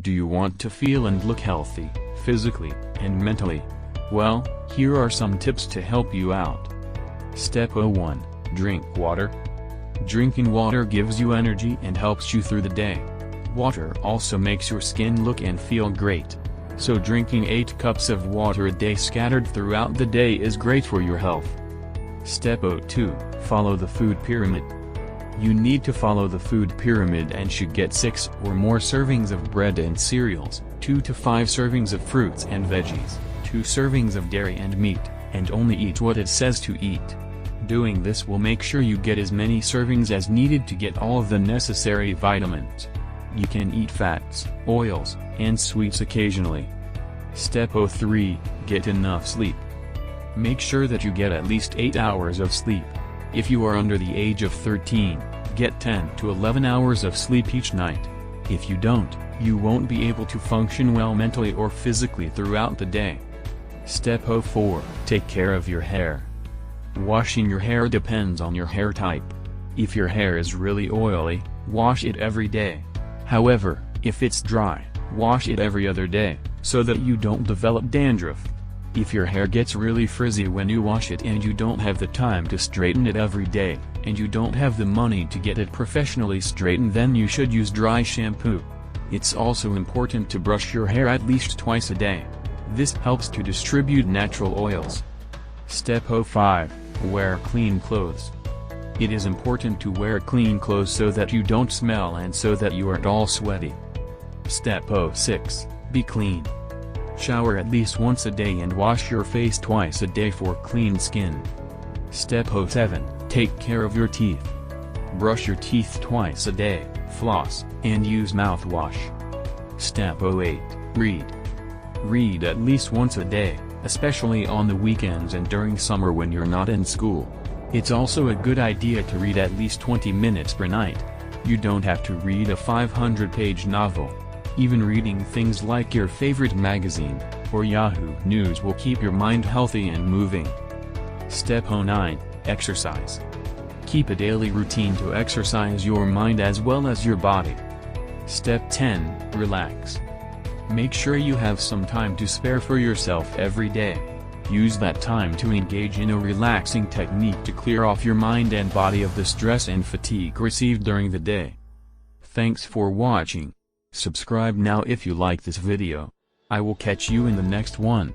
Do you want to feel and look healthy, physically and mentally? Well, here are some tips to help you out. Step 01. Drink water. Drinking water gives you energy and helps you through the day. Water also makes your skin look and feel great. So drinking 8 cups of water a day scattered throughout the day is great for your health. Step 02. Follow the food pyramid. You need to follow the food pyramid and should get 6 or more servings of bread and cereals, 2 to 5 servings of fruits and veggies, 2 servings of dairy and meat, and only eat what it says to eat. Doing this will make sure you get as many servings as needed to get all of the necessary vitamins. You can eat fats, oils, and sweets occasionally. Step 03. Get enough sleep. Make sure that you get at least 8 hours of sleep. If you are under the age of 13, get 10 to 11 hours of sleep each night. If you don't, you won't be able to function well mentally or physically throughout the day. Step 04. Take care of your hair. Washing your hair depends on your hair type. If your hair is really oily, wash it every day. However, if it's dry, wash it every other day, so that you don't develop dandruff. If your hair gets really frizzy when you wash it and you don't have the time to straighten it every day, and you don't have the money to get it professionally straightened, then you should use dry shampoo. It's also important to brush your hair at least twice a day. This helps to distribute natural oils. Step 05. Wear clean clothes. It is important to wear clean clothes so that you don't smell and so that you aren't all sweaty. Step 06. Be clean. Shower at least once a day and wash your face twice a day for clean skin. Step 07. Take care of your teeth. Brush your teeth twice a day, floss, and use mouthwash. Step 08. Read. Read at least once a day, especially on the weekends and during summer when you're not in school. It's also a good idea to read at least 20 minutes per night. You don't have to read a 500-page novel. Even reading things like your favorite magazine, or Yahoo News will keep your mind healthy and moving. Step 09. Exercise. Keep a daily routine to exercise your mind as well as your body. Step 10. Relax. Make sure you have some time to spare for yourself every day. Use that time to engage in a relaxing technique to clear off your mind and body of the stress and fatigue received during the day. Thanks for watching. Subscribe now if you like this video. I will catch you in the next one.